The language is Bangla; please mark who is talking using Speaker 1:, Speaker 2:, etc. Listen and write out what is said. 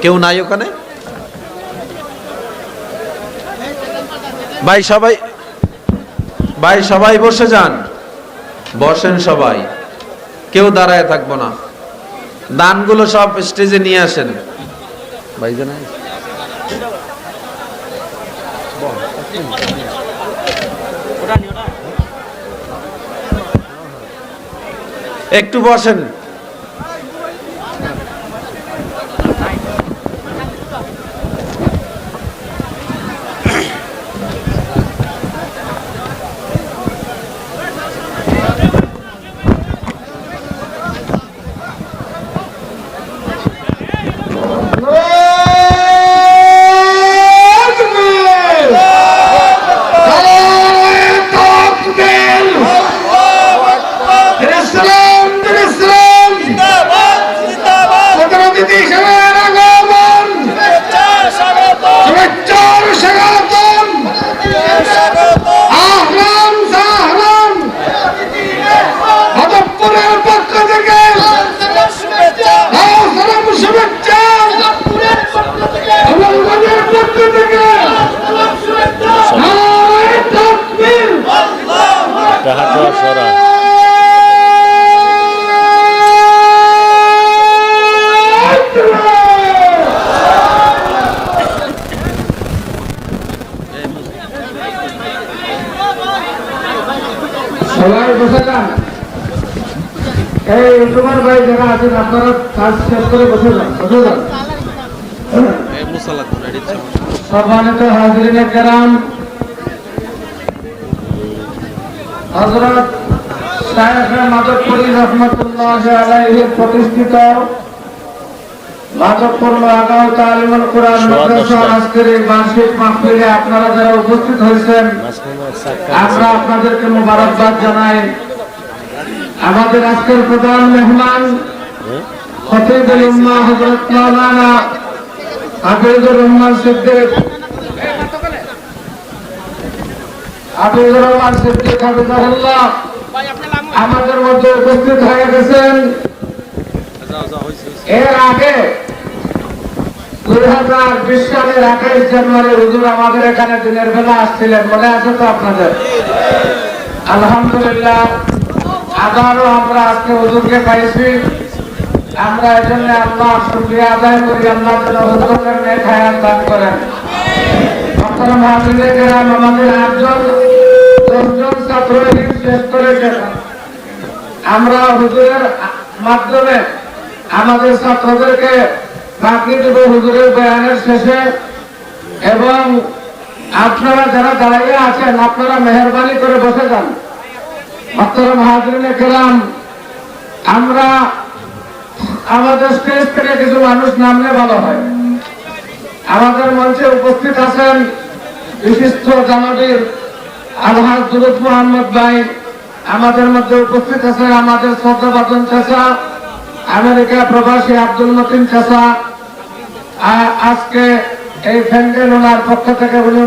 Speaker 1: কেউ নাই ওখানে? ভাই সবাই বসে যান, বসেন সবাই, কেউ দাঁড়ায় থাকবো না। দানগুলো সব স্টেজে নিয়ে আসেন। ভাই জানাই একটু বসেন।
Speaker 2: সবাই বসে যান। এই তোমার ভাই যারা আছেন আপনারা কাজ শেষ করে বসে যান, বসে যান। সম্মানিত হাজিরিনে কেরাম, হযরত শায়খ মাধবপুরী রহমাতুল্লাহ আলাইহি প্রতিষ্ঠিত মাধবপুর নোয়াগাঁও তালিমুল কোরআন মাদ্রাসার আজকের এই বার্ষিক মাহফিলে আপনারা যারা উপস্থিত হয়েছেন, আমরা আপনাদেরকে মোবারকবাদ জানাই। আমাদের আজকের প্রধান মেহমান খতিবুল উম্মাহ হযরত মাওলানা হাফিজুর রহমান সিদ্দিক হাফিজাহুল্লাহ আমাদের মধ্যে উপস্থিত হয়ে গেছেন। এর আগে 2020 সালের 28 জানুয়ারি হুজুর আমাদের এখানে দিনের বেলা আসছিলেন, মনে আছে তো আপনাদের? আলহামদুলিল্লাহ, আবারও আমরা আজকে হুজুরকে পাইছি। আমরা এই জন্য আল্লাহর শুকরিয়া আদায় করি, আল্লাহ যেন হুজুরের নেক হায়াত দান করেন। মোহতারাম হাজিরে কেরাম, আমাদের 10জন ছাত্র শেষ করেছেন। আমরা হুজুরের মাধ্যমে আমাদের ছাত্রদেরকে বাকি দেব হুজুরের বয়ানের শেষে। এবং আপনারা যারা দাঁড়িয়ে আছেন, আপনারা মেহরবানি করে বসে যান। মোহতারাম হাজিরিনে কেরাম, আমরা আমাদের স্টেজ থেকে কিছু মানুষ নামলে ভালো হয়। আমাদের মঞ্চে উপস্থিত আছেন বিশিষ্ট জানাবীর আলহাজ দুরুদ মোহাম্মদ ভাই, আমাদের মধ্যে উপস্থিত আছে আমাদের শ্রদ্ধাভাজন চাচা, আমেরিকা প্রবাসী আব্দুল মতিন চাচা। আজকে এই ফ্যান্ডেল ওনার পক্ষ থেকে উনি